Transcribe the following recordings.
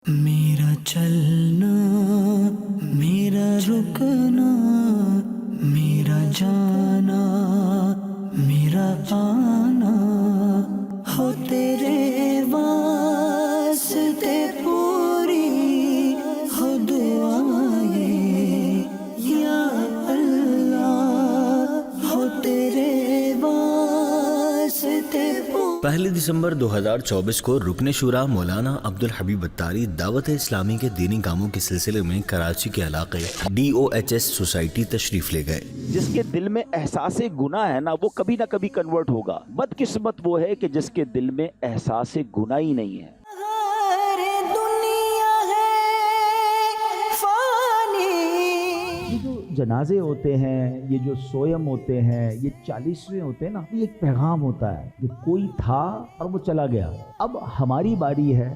میرا چلنا، میرا رکنا، میرا جانا، میرا آنا، ہو تیرے واسطے پوری ہو دعائیں یا اللہ، ہو تیرے واسطے پوری۔ 1 دسمبر 2024 کو رکن شورا مولانا عبدالحبیب اتاری دعوت اسلامی کے دینی کاموں کے سلسلے میں کراچی کے علاقے DOHS سوسائٹی تشریف لے گئے۔ جس کے دل میں احساس گناہ ہے نا، وہ کبھی نہ کبھی کنورٹ ہوگا۔ بدقسمت وہ ہے کہ جس کے دل میں احساس گناہ ہی نہیں ہے۔ یہ جو جنازے ہوتے ہیں، یہ جو سویم ہوتے ہیں، یہ 40ویں ہوتے ہیں نا، یہ ایک پیغام ہوتا ہے کہ کوئی تھا اور وہ چلا گیا، اب ہماری باری ہے،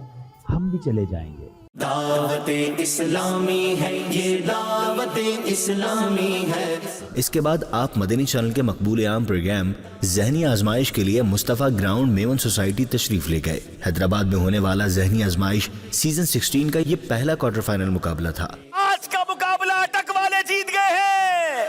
ہم بھی چلے جائیں گے۔ دعوت اسلامی ہے، یہ دعوت اسلامی ہے۔ اس کے بعد آپ مدنی چینل کے مقبول عام پروگرام ذہنی آزمائش کے لیے مصطفیٰ گراؤنڈ میمن سوسائٹی تشریف لے گئے۔ حیدرآباد میں ہونے والا ذہنی آزمائش سیزن 16 کا یہ پہلا کوارٹر فائنل مقابلہ تھا۔ آج کا مقابلہ اٹک والے جیت گئے ہیں۔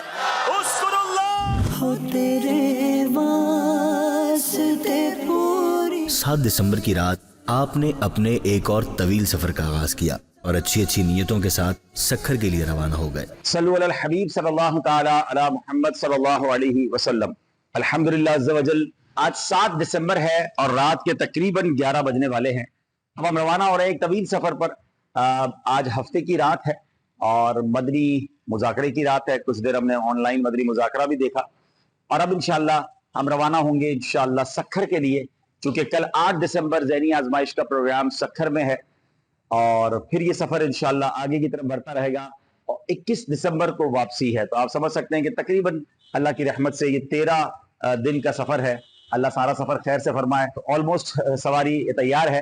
اذکر اللہ، ہو تیرے واسطے پوری۔ 7 دسمبر کی رات آپ نے اپنے ایک اور طویل سفر کا آغاز کیا اور اچھی نیتوں کے ساتھ سکھر کے لیے روانہ ہو گئے۔ صلو علی الحبیب صلی اللہ تعالی علی محمد صلی اللہ علیہ وسلم۔ الحمدللہ عز و جل، آج 7 دسمبر ہے اور رات کے تقریباً 11 بجنے والے ہیں۔ اب ہم روانہ ہو رہے ہیں ایک طویل سفر پر۔ آج ہفتے کی رات ہے اور مدنی مذاکرے کی رات ہے۔ کچھ دیر ہم نے آن لائن مدنی مذاکرہ بھی دیکھا اور اب انشاءاللہ ہم روانہ ہوں گے انشاءاللہ سکھر کے لیے، چونکہ کل 8 دسمبر ذہنی آزمائش کا پروگرام سکھر میں ہے اور پھر یہ سفر انشاءاللہ آگے کی طرف بڑھتا رہے گا اور 21 دسمبر کو واپسی ہے۔ تو آپ سمجھ سکتے ہیں کہ تقریباً اللہ کی رحمت سے یہ 13 دن کا سفر ہے۔ اللہ سارا سفر خیر سے فرمائے۔ تو آلموسٹ سواری تیار ہے۔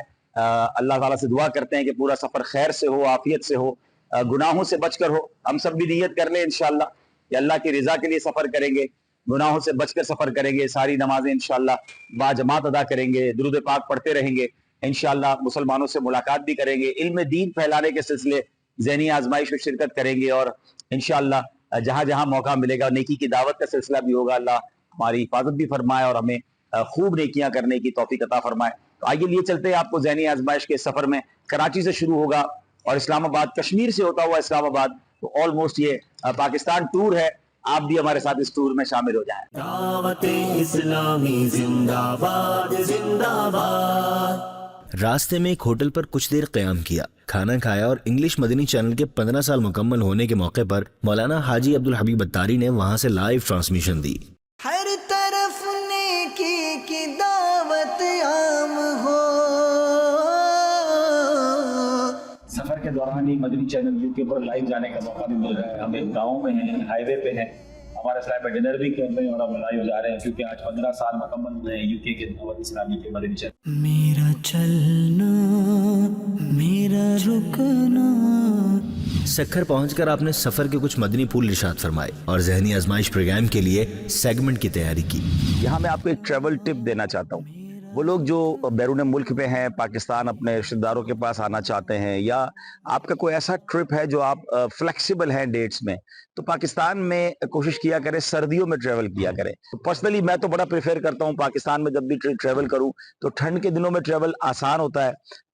اللہ تعالیٰ سے دعا کرتے ہیں کہ پورا سفر خیر سے ہو، عافیت سے ہو، گناہوں سے بچ کر ہو۔ ہم سب بھی نیت کر لیں انشاءاللہ کہ اللہ کی رضا کے لیے سفر کریں گے، گناہوں سے بچ کر سفر کریں گے، ساری نمازیں انشاءاللہ با جماعت ادا کریں گے، درود پاک پڑھتے رہیں گے، انشاءاللہ مسلمانوں سے ملاقات بھی کریں گے، علم دین پھیلانے کے سلسلے ذہنی آزمائش میں شرکت کریں گے اور انشاءاللہ جہاں جہاں موقع ملے گا نیکی کی دعوت کا سلسلہ بھی ہوگا۔ اللہ ہماری حفاظت بھی فرمائے اور ہمیں خوب نیکیاں کرنے کی توفیق عطا فرمائے۔ تو آئیے لیے چلتے ہیں آپ کو ذہنی آزمائش کے سفر میں۔ کراچی سے شروع ہوگا اور اسلام آباد، کشمیر سے ہوتا ہوا اسلام آباد، تو آلموسٹ یہ پاکستان ٹور ہے۔ آپ بھی ہمارے ساتھ اس ٹور میں شامل ہو جائیں۔ دعوت اسلامی زندہ باد، زندہ باد۔ راستے میں ایک ہوٹل پر کچھ دیر قیام کیا، کھانا کھایا اور انگلش مدنی چینل کے 15 سال مکمل ہونے کے موقع پر مولانا حاجی عبدالحبیب اتاری نے وہاں سے لائیو ٹرانسمیشن دی۔ ہر طرف نیکی کی دعوت عام ہو۔ سفر کے دوران ہی مدنی چینل UK پر لائیو جانے کا موقع بھی مل رہا ہے۔ ہم ایک گاؤں میں ہیں، ہائی وے پہ ہیں، ہمارے صاحب ڈنر بھی کر رہے ہیں اور ہم لائیو جا رہے ہیں کیونکہ آج 15 سال مکمل ہوئے ہیں UK کے دعوت اسلامی کے مدنی چینل۔ میرا چلنا، میرا رکنا۔ سکھر پہنچ کر آپ نے سفر کے کچھ مدنی پھول ارشاد فرمائے اور ذہنی آزمائش پروگرام کے لیے سیگمنٹ کی تیاری کی۔ یہاں میں آپ کو ایک ٹریول ٹپ دینا چاہتا ہوں۔ وہ لوگ جو بیرون ملک پہ ہیں، پاکستان اپنے رشتہ داروں کے پاس آنا چاہتے ہیں، یا آپ کا کوئی ایسا ٹرپ ہے جو آپ فلیکسیبل ہیں ڈیٹس میں، تو پاکستان میں کوشش کیا کریں سردیوں میں ٹریول کیا کریں۔ پرسنلی میں تو بڑا پریفر کرتا ہوں پاکستان میں جب بھی ٹریول کروں تو ٹھنڈ کے دنوں میں ٹریول آسان ہوتا ہے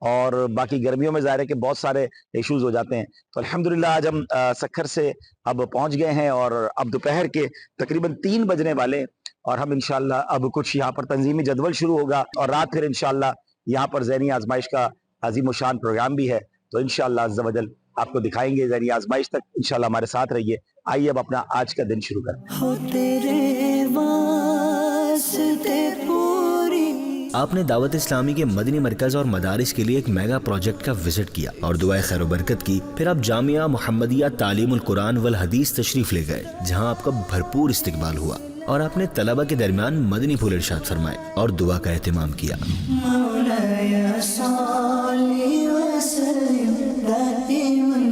اور باقی گرمیوں میں ظاہر ہے کہ بہت سارے ایشوز ہو جاتے ہیں۔ تو الحمدللہ آج ہم سکھر سے اب پہنچ گئے ہیں اور اب دوپہر کے تقریباً 3 بجنے والے اور ہم انشاءاللہ اب کچھ یہاں پر تنظیمی جدول شروع ہوگا اور رات پھر انشاءاللہ یہاں پر ذہنی آزمائش کا عظیم و شان پروگرام بھی ہے۔ تو انشاءاللہ عز و جل آپ کو دکھائیں گے ذہنی آزمائش تک، انشاءاللہ ہمارے ساتھ رہیے۔ آئیے اب اپنا آج کا دن شروع کریں۔ ہو تیرے واسطے پوری۔ آپ نے دعوت اسلامی کے مدنی مرکز اور مدارس کے لیے ایک میگا پروجیکٹ کا وزٹ کیا اور دعائے خیر و برکت کی۔ پھر آپ جامعہ محمدیہ تعلیم القرآن والحدیث تشریف لے گئے جہاں آپ کا بھرپور استقبال ہوا اور آپ نے طلبہ کے درمیان مدنی پھول ارشاد فرمائے اور دعا کا اہتمام کیا۔ مولایا صلی وسلم دائما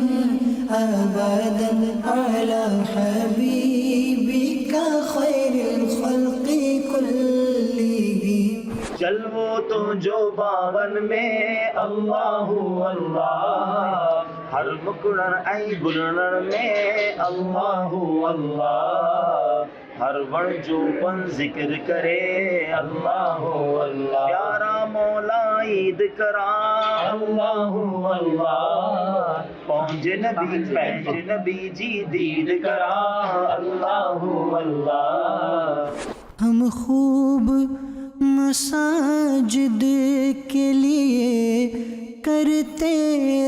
ابدا علی حبیبک خیر الخلق کلہم۔ چل وہ تو جو باون میں اللہ اللہ ہر مکڑن ای گلنر میں اللہ اللہ، ہر وڑ جو پن ذکر کرے اللہ اللہ، پیارا مولا عید کرا اللہ اللہ، پہنچ نبی جی دید کرا اللہ اللہ۔ ہم خوب مساجد کے لیے کرتے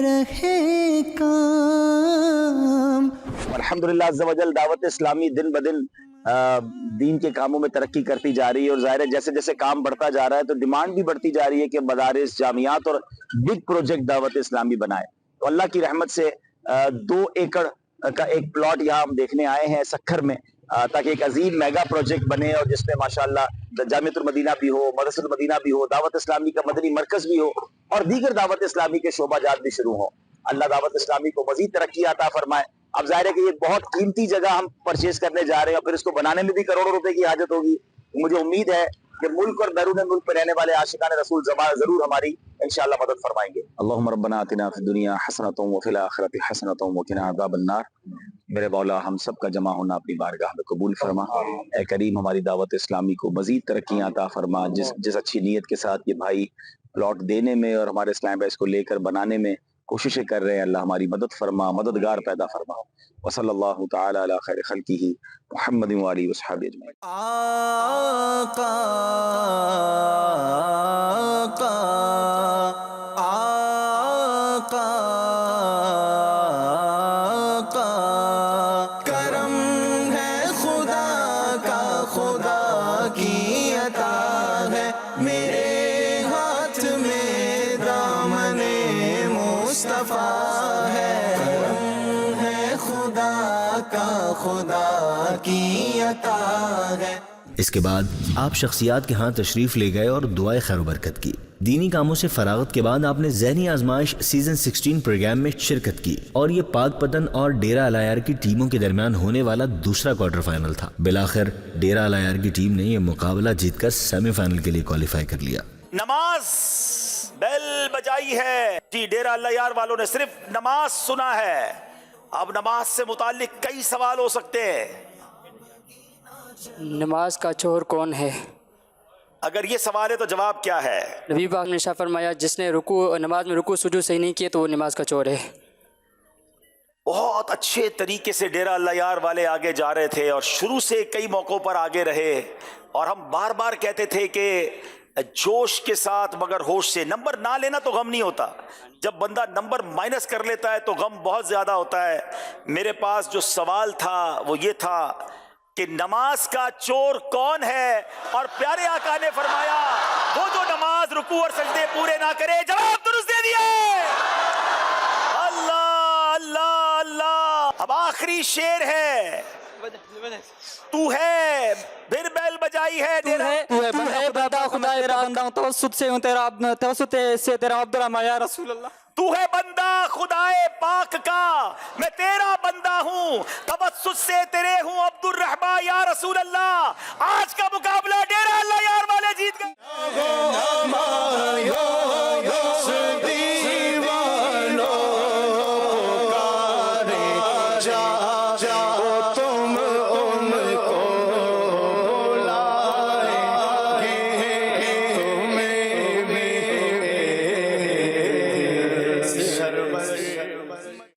رہے کام۔ الحمدللہ عز و جل دعوت اسلامی دن بدن دین کے کاموں میں ترقی کرتی جا رہی ہے، اور ظاہر ہے جیسے جیسے کام بڑھتا جا رہا ہے تو ڈیمانڈ بھی بڑھتی جا رہی ہے کہ مدارس، جامعات اور بگ پروجیکٹ دعوت اسلامی بنائے۔ تو اللہ کی رحمت سے 2 ایکڑ کا ایک پلاٹ یہاں ہم دیکھنے آئے ہیں سکھر میں، تاکہ ایک عظیم میگا پروجیکٹ بنے، اور جس میں ماشاءاللہ جامعۃ المدینہ بھی ہو، مدرسۃ المدینہ بھی ہو، دعوت اسلامی کا مدنی مرکز بھی ہو، اور دیگر دعوت اسلامی کے شعبہ جات بھی شروع ہوں۔ اللہ دعوت اسلامی کو مزید ترقی عطا فرمائے۔ اب ظاہر ہے کہ یہ بہت قیمتی جگہ ہم پرچیز کرنے جا رہے ہیں، اور پھر اس کو بنانے میں بھی کروڑوں روپے کی حاجت ہوگی۔ مجھے امید ہے کہ ملک اور بیرون ملک میں رہنے والے عاشقان رسول ضرور ہماری انشاءاللہ مدد فرمائیں گے۔ اللہم ربنا آتنا فی الدنیا حسنۃ وفی الآخرۃ حسنۃ وقنا عذاب النار۔ میرے مولا ہم سب کا جمع ہونا اپنی بارگاہ میں قبول فرما۔ اے کریم ہماری دعوت اسلامی کو مزید ترقی عطا فرما۔ جس اچھی نیت کے ساتھ یہ بھائی پلاٹ دینے میں اور ہمارے اسلام بیس کو لے کر بنانے میں کوششیں کر رہے ہیں، اللہ ہماری مدد فرما، مددگار پیدا فرما۔ وصلی اللہ تعالی علی خیر خلقہ محمد وآلہ وصحبہ اجمعین۔ آقا آقا آقا آقا، کرم ہے خدا کا، خدا کی عطا ہے، میرے ہاتھ میں دامن مصطفیٰ ہے، کرم ہے خدا کا، خدا کی عطا ہے۔ اس کے بعد آپ شخصیات کے ہاں تشریف لے گئے اور دعائے خیر و برکت کی۔ دینی کاموں سے فراغت کے بعد آپ نے ذہنی آزمائش سیزن 16 پروگرام میں شرکت کی، اور یہ پاک پتن اور ڈیرہ الایار کی ٹیموں کے درمیان ہونے والا دوسرا کوارٹر فائنل تھا۔ بالآخر ڈیرہ الایار کی ٹیم نے یہ مقابلہ جیت کر سیمی فائنل کے لیے کوالیفائی کر لیا۔ نماز بیل بجائی ہے جی، ڈیرہ الایار والوں نے صرف نماز سنا ہے۔ اب نماز سے متعلق کئی سوال ہو سکتے ہیں۔ نماز کا چور کون ہے؟ اگر یہ سوال ہے تو جواب کیا ہے؟ نبی پاک نے ارشاد فرمایا جس نے نماز میں رکوع سجود صحیح نہیں کیے تو وہ نماز کا چور ہے۔ بہت اچھے طریقے سے ڈیرہ الایار والے آگے جا رہے تھے، اور شروع سے کئی موقعوں پر آگے رہے، اور ہم بار بار کہتے تھے کہ جوش کے ساتھ مگر ہوش سے۔ نمبر نہ لینا تو غم نہیں ہوتا، جب بندہ نمبر مائنس کر لیتا ہے تو غم بہت زیادہ ہوتا ہے۔ میرے پاس جو سوال تھا وہ یہ تھا کہ نماز کا چور کون ہے، اور پیارے آقا نے فرمایا وہ جو نماز رکوع اور سجدے پورے نہ کرے۔ جواب درست دے دیا۔ اللہ اللہ اللہ۔ اب آخری شعر ہے، تو ہے پھر بیل بجائی ہے تو ہے بندہ خدا تیرا بندہ ہوں، توسط سے ہوں تیرا عبد الرحمن یا رسول اللہ۔ تو ہے بندہ خدائے پاک کا، میں تیرا بندہ ہوں، توسط سے تیرے ہوں عبد الرحمن یا رسول اللہ۔ آج کا مقابلہ ڈیرہ الایار والے جیت گئے۔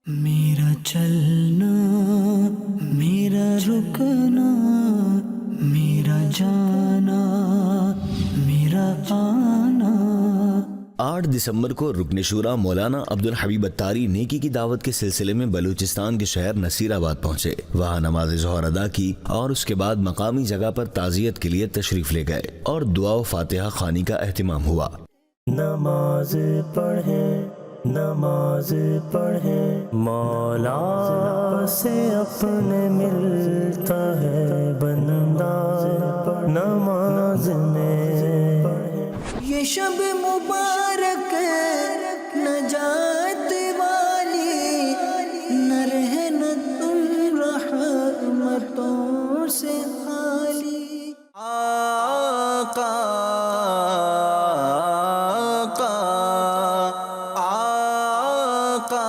میرا چلنا، میرا رکنا، میرا جانا، میرا آنا۔ 8 دسمبر کو رکن شورا مولانا عبد الحبیب اتاری نیکی کی دعوت کے سلسلے میں بلوچستان کے شہر نصیر آباد پہنچے، وہاں نماز ظہر ادا کی، اور اس کے بعد مقامی جگہ پر تعزیت کے لیے تشریف لے گئے اور دعا و فاتحہ خوانی کا اہتمام ہوا۔ نماز پڑھیں، نماز پڑھیں، مولا سے اپنے ملتا ہے بندہ نماز میں۔ یہ شب مبارک نجات والی، نہ رہنا تم رحمتوں سے خالی۔ آقا آقا آقا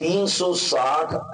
360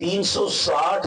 360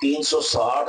360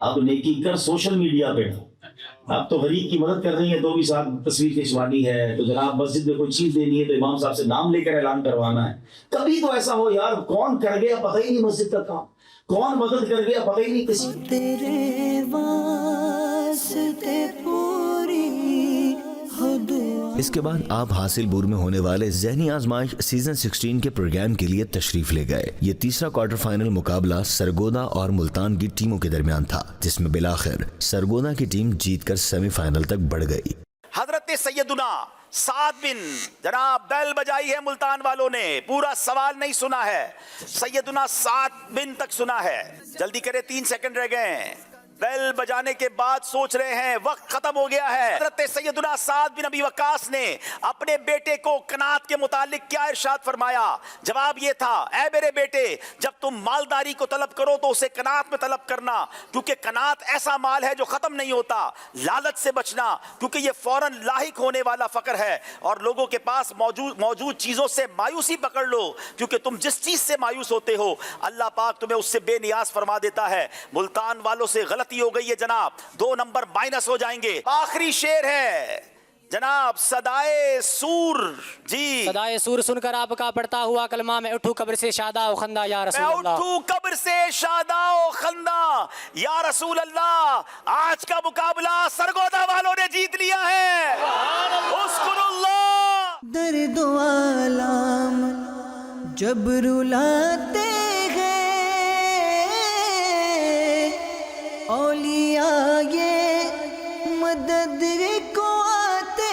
اب نیکی کر سوشل میڈیا پہ. اب تو غریب کی مدد کر رہی ہے تو بھی ساتھ تصویر کھنچوانی ہے, تو جناب مسجد میں کوئی چیز دینی ہے تو امام صاحب سے نام لے کر اعلان کروانا ہے. کبھی تو ایسا ہو یار, کون کر گیا پتہ ہی نہیں مسجد کا کام, کون مدد کر گیا پتہ ہی نہیں کسی. تیرے واسطے پوری اس کے بعد آپ حاصل بور میں ہونے والے ذہنی آزمائش سیزن 16 کے پروگرام کے لیے تشریف لے گئے. یہ تیسرا کوارٹر فائنل مقابلہ سرگودا اور ملتان کی ٹیموں کے درمیان تھا, جس میں بالآخر سرگودا کی ٹیم جیت کر سیمی فائنل تک بڑھ گئی. حضرت سیدنا سعد بن جناب بیل بجائی ہے ملتان والوں نے, پورا سوال نہیں سنا ہے, سیدنا سعد بن تک سنا ہے. جلدی کرے 3 سیکنڈ رہ گئے ہیں. بیل بجانے کے بعد سوچ رہے ہیں وقت ختم ہو گیا ہے. حضرت سیدنا سعد بن ابی وقاص نے اپنے بیٹے کو قناعت کے متعلق کیا ارشاد فرمایا؟ جواب یہ تھا, اے میرے بیٹے, جب تم مالداری کو طلب کرو تو اسے قناعت میں طلب کرنا, کیونکہ قناعت ایسا مال ہے جو ختم نہیں ہوتا. لالچ سے بچنا, کیونکہ یہ فوراً لاحق ہونے والا فقر ہے. اور لوگوں کے پاس موجود چیزوں سے مایوسی پکڑ لو, کیونکہ تم جس چیز سے مایوس ہوتے ہو اللہ پاک تمہیں اس سے بے نیاز فرما دیتا ہے. ملتان والوں سے غلط ہو گئی ہے جناب, 2 نمبر مائنس ہو جائیں گے. آخری شعر ہے جناب, صدائے سور. جی, صدائے سور سن کر آپ کا پڑھتا ہوا کلمہ, میں اٹھوں قبر سے شادہ و خندہ یا رسول اللہ. میں اٹھوں قبر سے شادہ و خندہ یا رسول اللہ. آج کا مقابلہ سرگودا والوں نے جیت لیا ہے. اذکر اللہ. درد و آلام جب رلاتے اولیاء یہ مدد کو آتے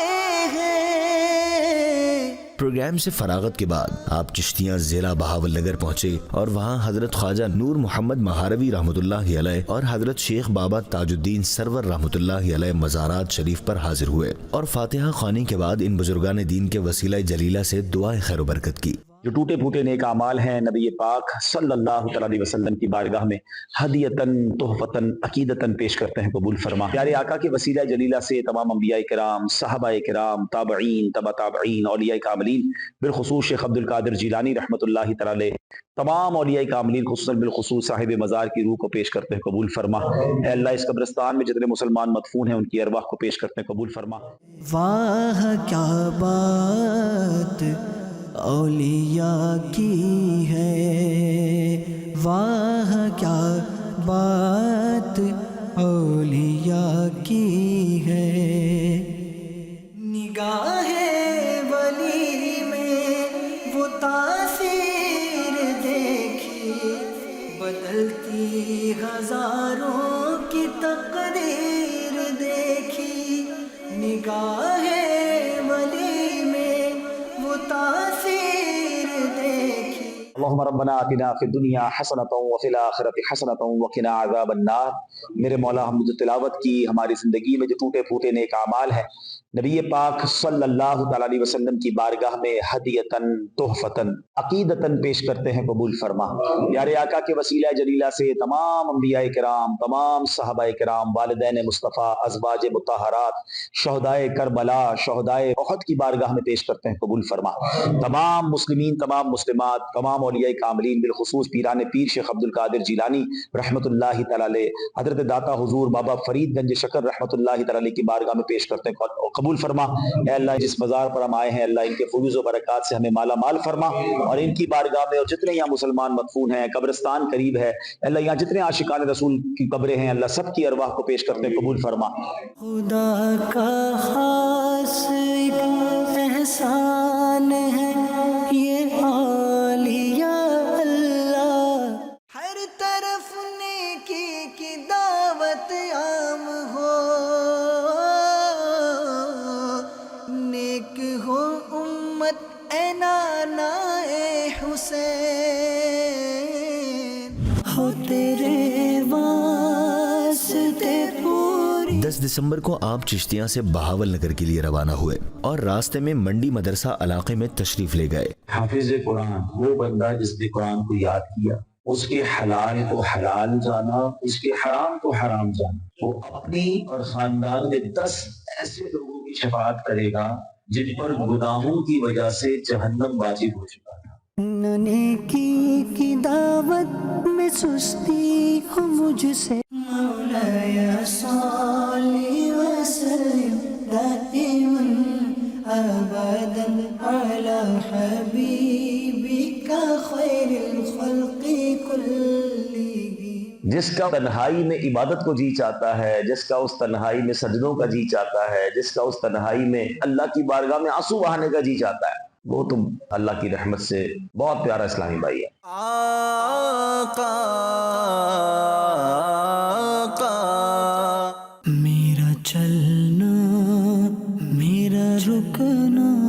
ہیں. پروگرام سے فراغت کے بعد آپ چشتیاں ضلع بہاول نگر پہنچے اور وہاں حضرت خواجہ نور محمد مہاروی رحمۃ اللہ علیہ اور حضرت شیخ بابا تاج الدین سرور رحمۃ اللہ علیہ مزارات شریف پر حاضر ہوئے اور فاتحہ خوانی کے بعد ان بزرگان دین کے وسیلہ جلیلہ سے دعائیں خیر و برکت کی. جو ٹوٹے پھوٹے نیک اعمال ہیں نبی پاک صلی اللہ علیہ وسلم کی بارگاہ میں ہدیتاً تحفتاً عقیدتاً پیش کرتے ہیں, قبول فرما. پیارے آقا کے وسیلہ جلیلہ سے تمام انبیاء کرام, صحابہ کرام, تابعین, تبع تابعین, اولیاء کاملین, بالخصوص شیخ عبد القادر جیلانی رحمۃ اللہ تعالی, تمام اولیاء کاملین خصوصاً بالخصوص صاحب مزار کی روح کو پیش کرتے ہیں, قبول فرما. اے اللہ, اس قبرستان میں جتنے مسلمان مدفون ہیں ان کی ارواح کو پیش کرتے ہیں, قبول فرما. واہ کیا بات اولیاء کی ہے, واہ کیا بات اولیاء کی ہے. نگاہ ولی میں وہ تاثیر دیکھی, بدلتی ہزاروں کی تقدیر دیکھی. نگاہ ولی میں وہ تاثیر دیکھی. اللہم ربنا آتنا فی الدنیا حسنۃ وفی الآخرۃ حسنۃ وقنا عذاب النار. میرے مولا, ہم نے جو تلاوت کی, ہماری زندگی میں جو ٹوٹے پھوٹے نیک اعمال ہیں نبی پاک صلی اللہ تعالی علیہ وسلم کی بارگاہ میں ہدیتاً تحفتاً عقیدتاً پیش کرتے ہیں, قبول فرما. پیارے آقا کے وسیلہ جلیلہ سے تمام انبیاء کرام, تمام صحابہ کرام, والدین مصطفیٰ, ازواج مطہرات, شہدائے کربلا, شہدائے احد کی بارگاہ میں پیش کرتے ہیں, قبول فرما. تمام مسلمین, تمام مسلمات, تمام اولیاء کاملین, بالخصوص پیران پیر شیخ عبد القادر جیلانی رحمۃ اللہ تعالی, حضرت داتا حضور بابا فرید گنج شکر رحمۃ اللہ تعالی کی بارگاہ میں پیش کرتے ہیں, قبول فرما. اے اللہ, جس مزار پر ہم آئے ہیں اللہ ان کے فیوز و برکات سے ہمیں مالا مال فرما, اور ان کی بارگاہ میں اور جتنے یہاں مسلمان مدفون ہیں, قبرستان قریب ہے اللہ, یہاں جتنے عاشقان رسول کی قبریں ہیں اللہ سب کی ارواح کو پیش کرتے ہیں, قبول فرما. خدا کا خاص احسان ہے یہ اولیاء اللہ, ہر طرف نیکی کی دعوت عام ہو, نیک ہو امت اے نانا اے حسین, ہو تیرے واسطے پوری. 10 دسمبر کو آپ چشتیاں سے بہاول نگر کے لیے روانہ ہوئے اور راستے میں منڈی مدرسہ علاقے میں تشریف لے گئے. حافظ قرآن وہ بندہ جس نے قرآن کو یاد کیا, اس کے حلال کو حلال جانا, اس کے حرام کو حرام جانا, وہ اپنی اور خاندان میں 10 ایسے لوگوں کی شفاعت کرے گا جن پر گناہوں کی وجہ سے جہنم واجب ہو چکا تھا. نیکی کی دعوت میں سستی ہو مجھ سے مولا جس کا تنہائی میں عبادت کو جی چاہتا ہے، جس کا اس تنہائی میں سجدوں کا جی چاہتا ہے، جس کا اس تنہائی میں اللہ کی بارگاہ میں آنسو بہانے کا جی چاہتا ہے، وہ تم اللہ کی رحمت سے بہت پیارا اسلامی بھائی ہے۔ آقا آقا میرا چلنا میرا رکنا